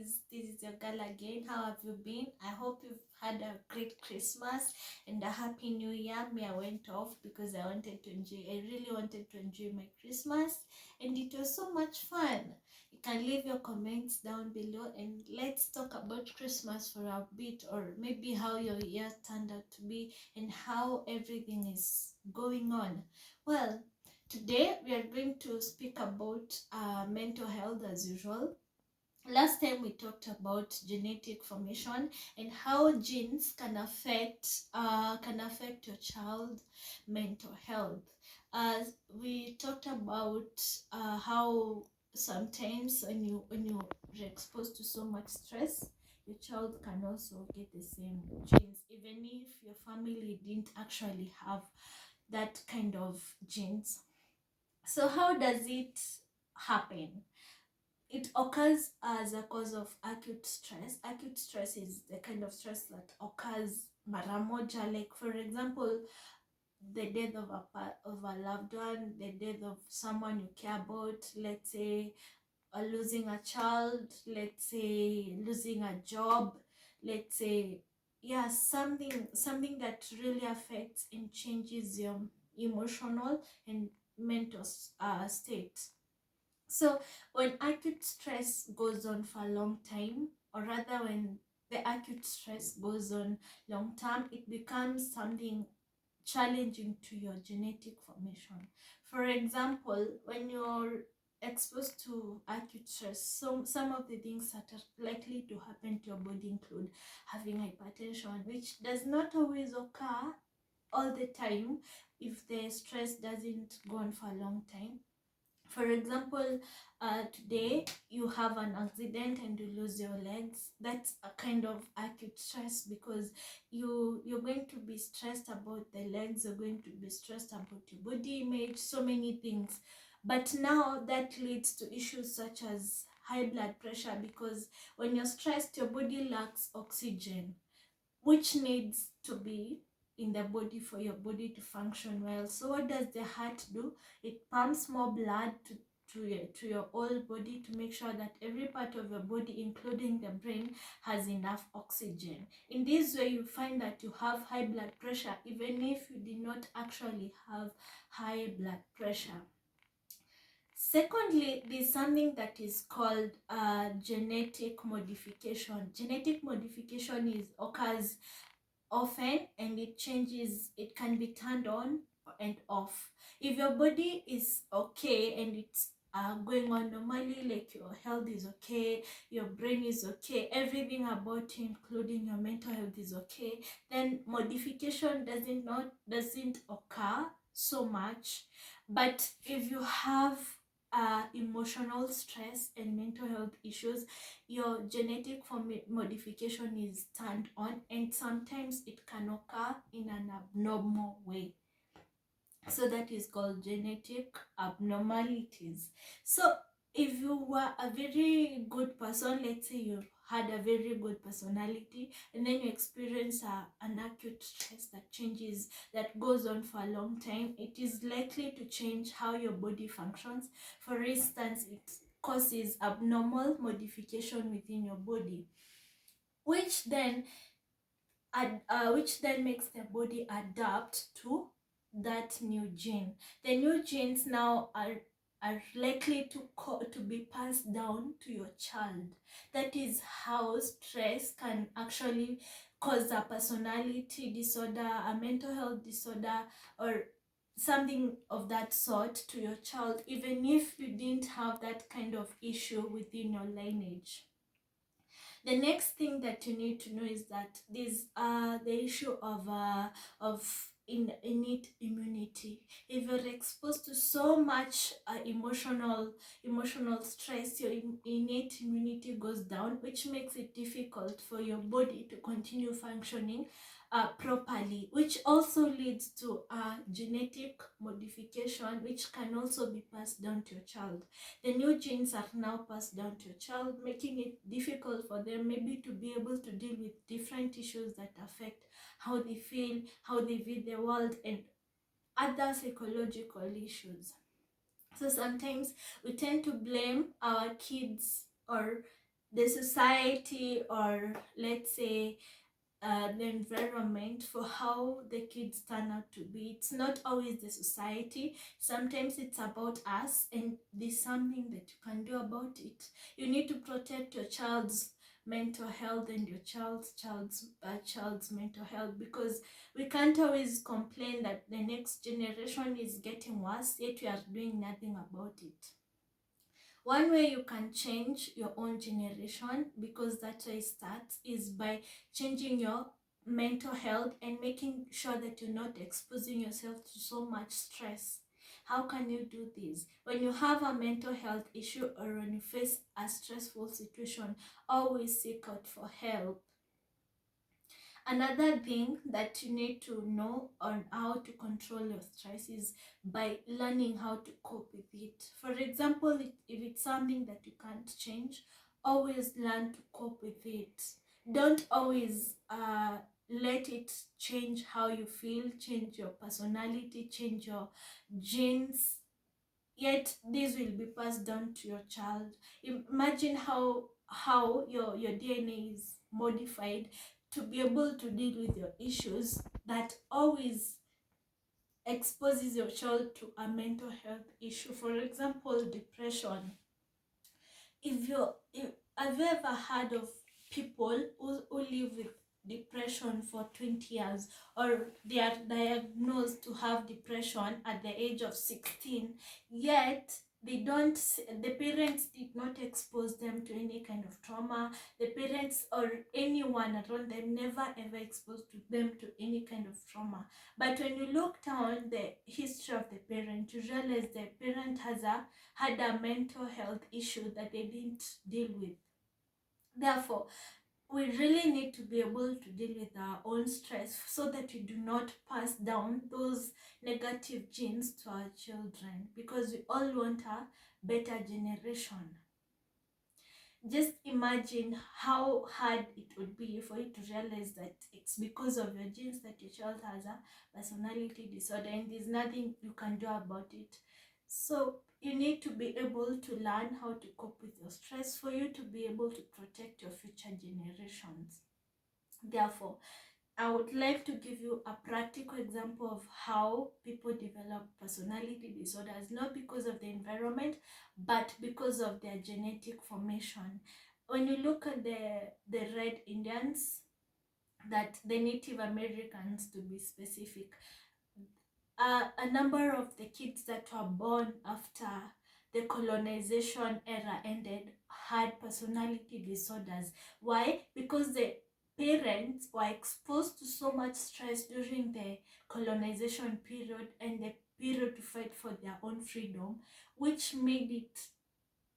guys, this is your girl again. How have you been? I hope you've had a great Christmas and a happy new year. Me, I went off because I really wanted to enjoy my Christmas, and it was so much fun. You can leave your comments down below and let's talk about Christmas for a bit, or maybe how your year turned out to be and how everything is going on. Well, today we are going to speak about mental health as usual. Last time we talked about genetic formation and how genes can affect your child mental health. We talked about how sometimes when you're exposed to so much stress, your child can also get the same genes, even if your family didn't actually have that kind of genes. So how does it happen? It occurs as a cause of acute stress. Acute stress is the kind of stress that occurs mara moja, like for example, the death of a loved one, the death of someone you care about, let's say losing a child, let's say losing a job, let's say, yeah, something that really affects and changes your emotional and mental state. So when acute stress goes on for a long time, or rather when the acute stress goes on long term, it becomes something challenging to your genetic formation. For example, when you're exposed to acute stress, some of the things that are likely to happen to your body include having hypertension, which does not always occur all the time if the stress doesn't go on for a long time. For example, today you have an accident and you lose your legs. That's a kind of acute stress because you're going to be stressed about the legs, you're going to be stressed about your body image, so many things. But now that leads to issues such as high blood pressure, because when you're stressed, your body lacks oxygen, which needs to be in the body for your body to function well. So what does the heart do? It pumps more blood to your whole body to make sure that every part of your body, including the brain, has enough oxygen. In this way, you find that you have high blood pressure even if you did not actually have high blood pressure. Secondly, there's something that is called genetic modification. Genetic modification occurs often, and it can be turned on and off. If your body is okay and it's going on normally, like your health is okay, your brain is okay, everything about you including your mental health is okay, then modification doesn't occur so much. But if you have emotional stress and mental health issues, your genetic modification is turned on, and sometimes it can occur in an abnormal way. So that is called genetic abnormalities. So if you were a very good person, let's say you had a very good personality, and then you experience an acute stress that goes on for a long time, it is likely to change how your body functions. For instance, it causes abnormal modification within your body, which then makes the body adapt to that new gene. The new genes now are likely to be passed down to your child. That is how stress can actually cause a personality disorder, a mental health disorder, or something of that sort to your child, even if you didn't have that kind of issue within your lineage. The next thing that you need to know is that there's the issue of innate immunity. If you're exposed to so much emotional stress, your innate immunity goes down, which makes it difficult for your body to continue functioning properly, which also leads to genetic modification, which can also be passed down to your child. The new genes are now passed down to your child, making it difficult for them maybe to be able to deal with different issues that affect how they feel, how they view the world, and other psychological issues. So sometimes we tend to blame our kids or the society, or let's say the environment for how the kids turn out to be. It's not always the society. Sometimes it's about us, and there's something that you can do about it. You need to protect your child's mental health and your child's mental health, because we can't always complain that the next generation is getting worse, yet we are doing nothing about it. One way you can change your own generation, because that's where it starts, is by changing your mental health and making sure that you're not exposing yourself to so much stress. How can you do this? When you have a mental health issue or when you face a stressful situation, always seek out for help. Another thing that you need to know on how to control your stress is by learning how to cope with it. For example, if it's something that you can't change, always learn to cope with it. Don't always let it change how you feel, change your personality, change your genes. Yet this will be passed down to your child. Imagine how your DNA is modified to be able to deal with your issues, that always exposes your child to a mental health issue. For example, depression. If have you ever heard of people who live with depression for 20 years, or they are diagnosed to have depression at the age of 16, yet the parents did not expose them to any kind of trauma. The parents or anyone around them never ever exposed to them to any kind of trauma. But when you look down the history of the parent, you realize the parent had a mental health issue that they didn't deal with. Therefore, we really need to be able to deal with our own stress so that we do not pass down those negative genes to our children, because we all want a better generation. Just imagine how hard it would be for you to realize that it's because of your genes that your child has a personality disorder and there's nothing you can do about it. So you need to be able to learn how to cope with your stress for you to be able to protect your future generations. Therefore, I would like to give you a practical example of how people develop personality disorders, not because of the environment, but because of their genetic formation. When you look at the Red Indians, that the Native Americans to be specific, a number of the kids that were born after the colonization era ended had personality disorders. Why? Because the parents were exposed to so much stress during the colonization period and the period to fight for their own freedom, which made it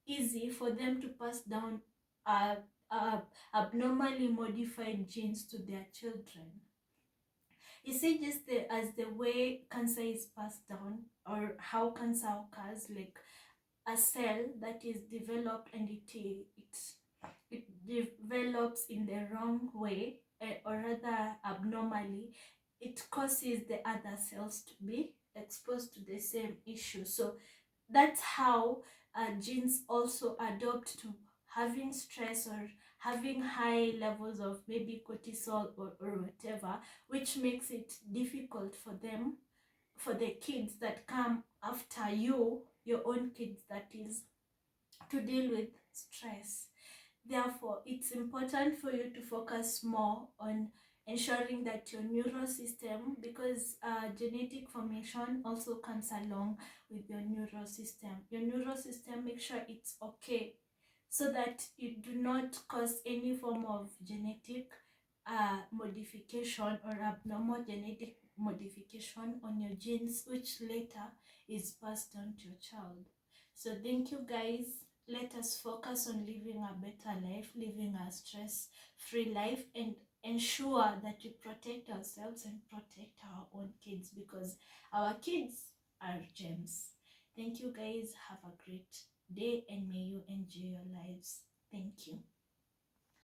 easy for them to pass down uh, abnormally modified genes to their children. You see, just as the way cancer is passed down, or how cancer occurs, like a cell that is developed and it develops in the wrong way, or rather abnormally, it causes the other cells to be exposed to the same issue. So that's how genes also adopt to having stress or having high levels of maybe cortisol or whatever, which makes it difficult for them, for the kids that come after you, your own kids that is, to deal with stress. Therefore, it's important for you to focus more on ensuring that your neural system, because genetic formation also comes along with your neural system. Your neural system, make sure it's okay so that you do not cause any form of genetic modification or abnormal genetic modification on your genes, which later is passed on to your child. So thank you guys. Let us focus on living a better life, living a stress-free life, and ensure that we protect ourselves and protect our own kids, because our kids are gems. Thank you guys. Have a great day and may you enjoy your lives. Thank you.